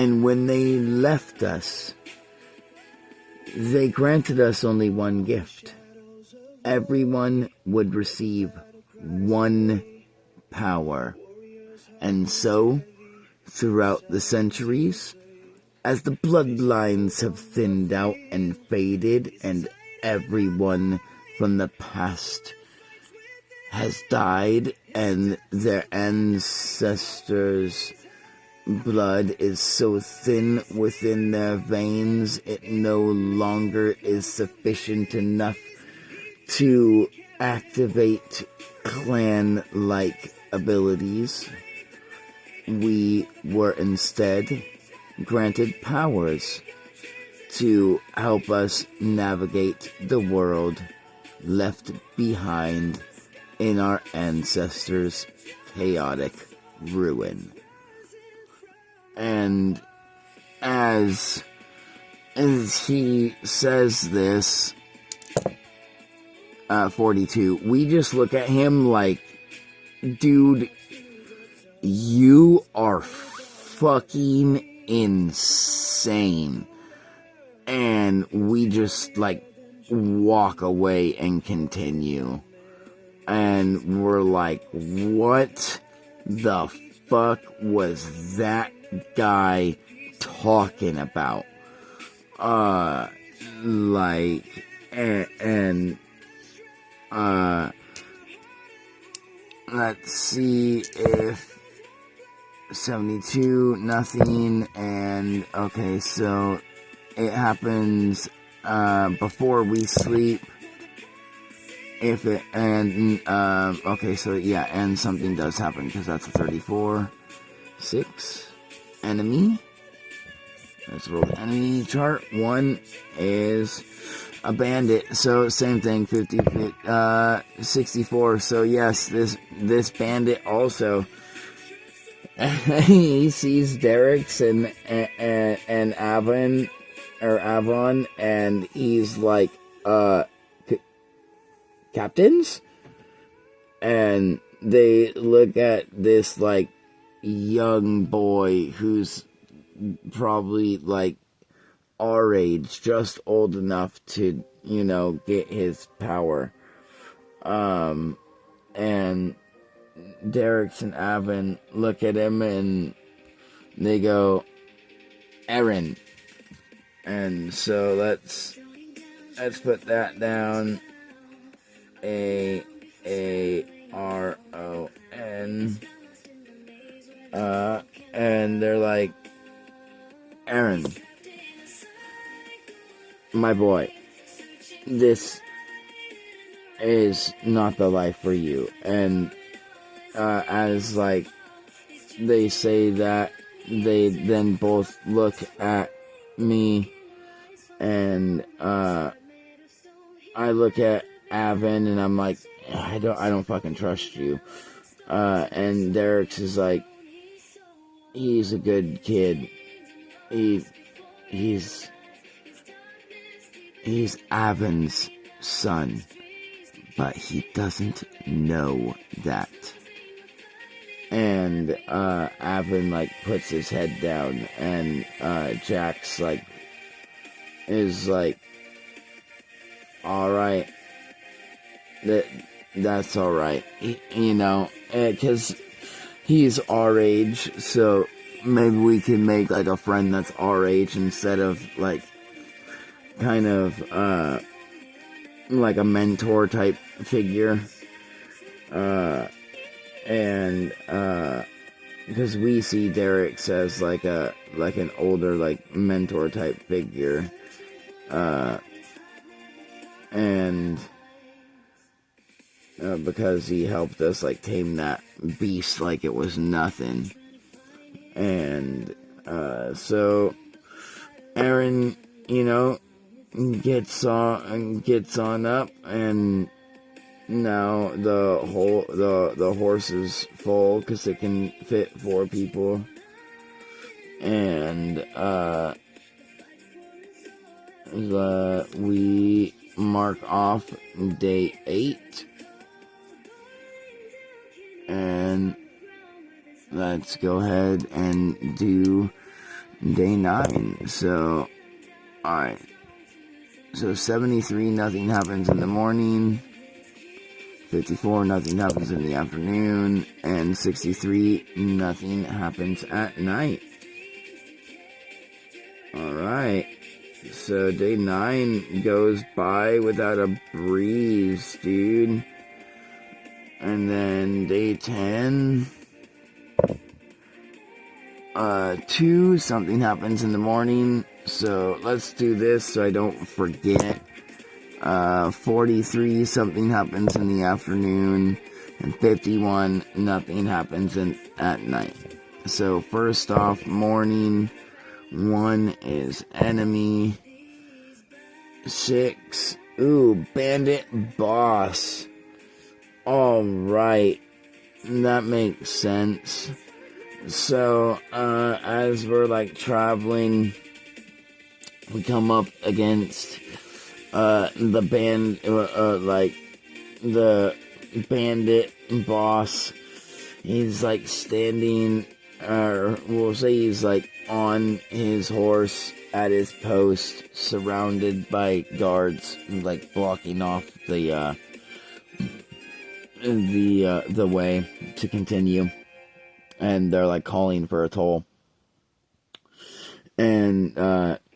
And when they left us, they granted us only one gift. Everyone would receive one power. And so, throughout the centuries, as the bloodlines have thinned out and faded, and everyone from the past has died, and their ancestors' blood is so thin within their veins, it no longer is sufficient enough to activate clan-like abilities. We were instead granted powers to help us navigate the world left behind in our ancestors' chaotic ruin. And as he says this, 42, we just look at him like, dude, you are fucking insane. And we just, like, walk away and continue. And we're like, what the fuck was that guy talking about? Let's see if 72, nothing, and okay, so it happens before we sleep. If it, and okay, so yeah, and something does happen, because that's a 34. 6, enemy. Let's roll the enemy chart. 1 is a bandit, so same thing, 64, so yes, this bandit also, he sees Derek's and Avon, and he's like, captains? And they look at this, like, young boy who's probably, like, our age, just old enough to, you know, get his power. And Derek's and Avon look at him and they go, Aaron. And so let's put that down. A-R-O-N. And they're like, Aaron, my boy, this is not the life for you. And as, like, they say that, they then both look at me, and I look at Avon, and I'm like, I don't fucking trust you. And Derek's is like, he's a good kid. He's Avon's son, but he doesn't know that. And Avon, like, puts his head down, and Jax, like, is like, all right, that's all right, you know, because he's our age, so maybe we can make, like, a friend that's our age instead of, like, kind of like a mentor type figure. And because we see Derek's as like an older, like, mentor type figure, and because he helped us, like, tame that beast like it was nothing. And so Aaron, you know, gets on up, and now the horse is full because it can fit 4 people, and we mark off day 8, and let's go ahead and do Day 9. So, alright. So 73, nothing happens in the morning. 54, nothing happens in the afternoon. And 63, nothing happens at night. Alright. So day 9 goes by without a breeze, dude. And then day 10... 2, something happens in the morning. So let's do this so I don't forget. 43, something happens in the afternoon. And 51, nothing happens at night. So first off, morning. 1 is enemy. 6, ooh, bandit boss. Alright, that makes sense. So, as we're, like, traveling, we come up against, the bandit boss. He's, like, standing, or we'll say he's, like, on his horse at his post, surrounded by guards, like, blocking off the way to continue. And they're, like, calling for a toll. And,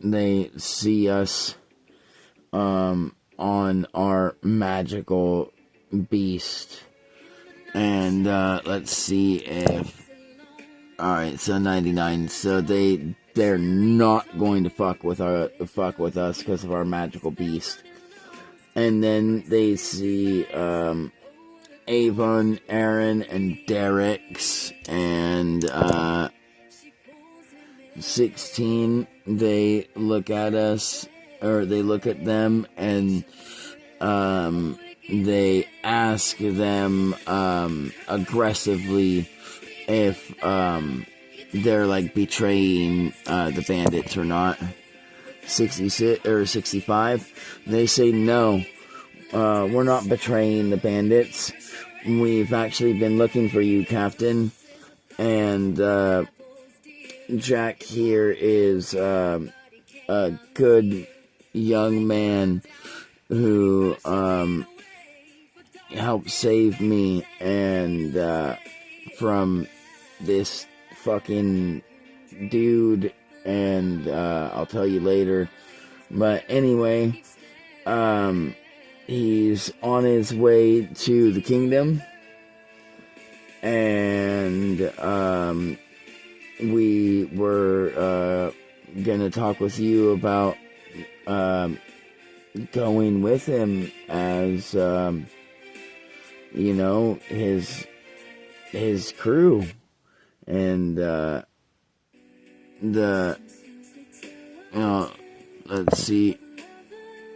they see us, on our magical beast. And, let's see if... Alright, so 99. So they're not going to fuck with us because of our magical beast. And then they see, Avon, Aaron, and Derek's, and 16, they look at us, or they look at them, and they ask them aggressively if they're like betraying the bandits or not. 66 or 65, they say no. We're not betraying the bandits. We've actually been looking for you, Captain. And, Jack here is, a good young man who, helped save me and, from this fucking dude. And, I'll tell you later. But anyway, he's on his way to the kingdom, and we were gonna talk with you about going with him as you know, his crew. And let's see.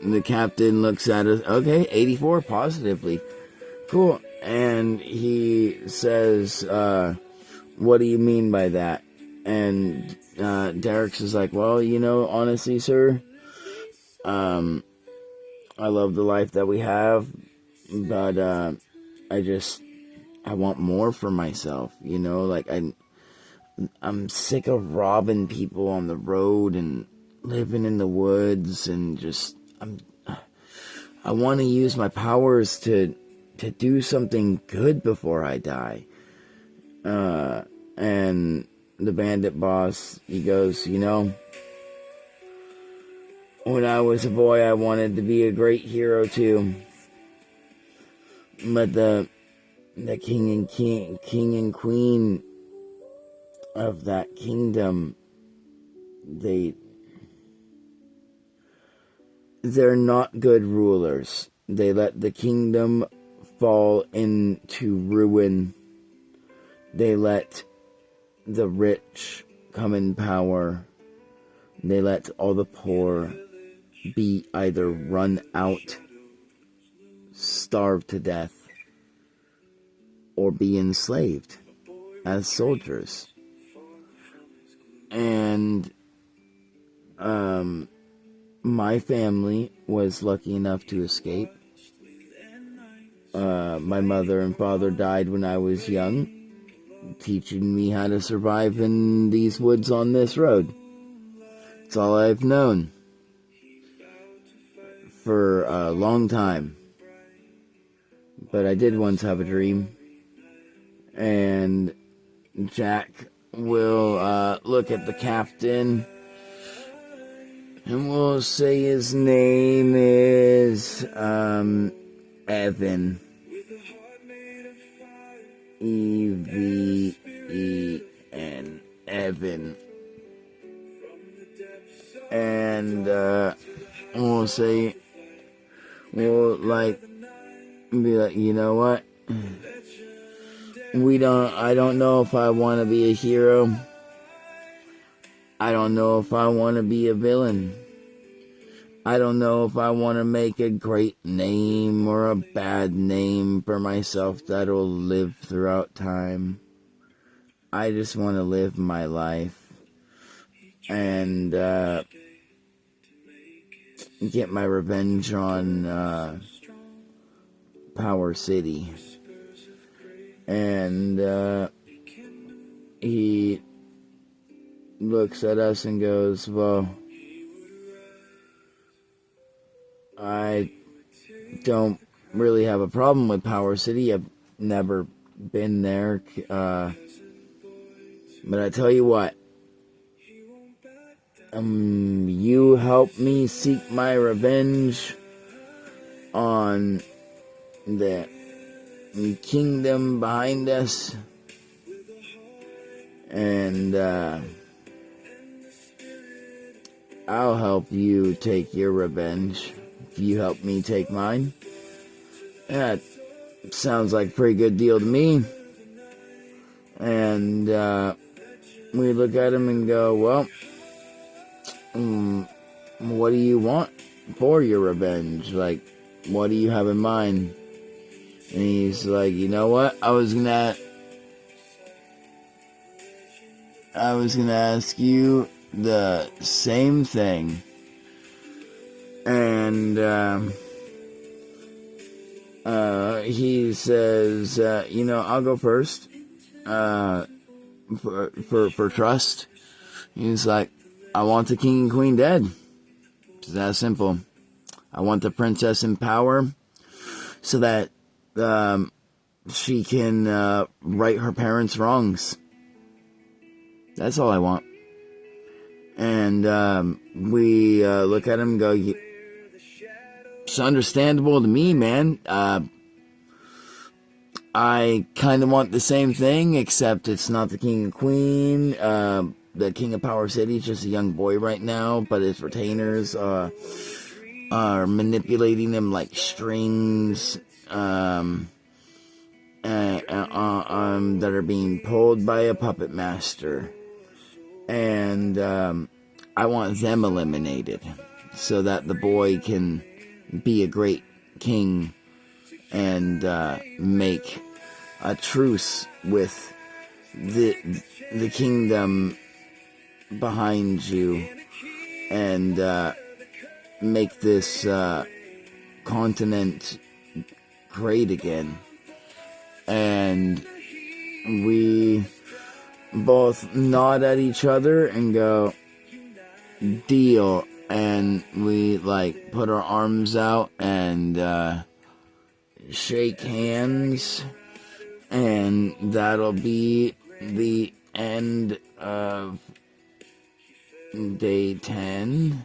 The captain looks at us. Okay, 84 positively. Cool. And he says, what do you mean by that? And Derek's is like, well, you know, honestly, sir, I love the life that we have, but I want more for myself, you know? Like, I'm sick of robbing people on the road and living in the woods, and just I want to use my powers to do something good before I die. And the bandit boss, he goes, you know, when I was a boy, I wanted to be a great hero too. But the king and queen of that kingdom, they're not good rulers. They let the kingdom fall into ruin. They let the rich come in power. They let all the poor be either run out, starve to death, or be enslaved as soldiers. And my family was lucky enough to escape. My mother and father died when I was young, teaching me how to survive in these woods on this road. That's all I've known for a long time. But I did once have a dream, and Jack will look at the captain, and we'll say his name is Evan. Evan. Evan. And we'll say, we'll be like, you know what? I don't know if I want to be a hero. I don't know if I want to be a villain. I don't know if I want to make a great name or a bad name for myself that'll live throughout time. I just want to live my life and get my revenge on Power City. And he looks at us and goes, well, I don't really have a problem with Power City. I've never been there. But I tell you what, you help me seek my revenge on the kingdom behind us, and I'll help you take your revenge if you help me take mine. That sounds like a pretty good deal to me. And we look at him and go, well, what do you want for your revenge? Like, what do you have in mind? And he's like, you know what? I was gonna ask you the same thing. And he says, I'll go first. For trust. He's like, I want the king and queen dead. It's that simple. I want the princess in power so that she can right her parents' wrongs. That's all I want. And we look at him and go, it's understandable to me, man. I kind of want the same thing, except it's not the king and queen. The king of Power City is just a young boy right now, but his retainers are manipulating him like strings that are being pulled by a puppet master. And I want them eliminated so that the boy can be a great king and make a truce with the kingdom behind you and make this continent great again. And we both nod at each other and go, deal. And we put our arms out and shake hands, and that'll be the end of day 10.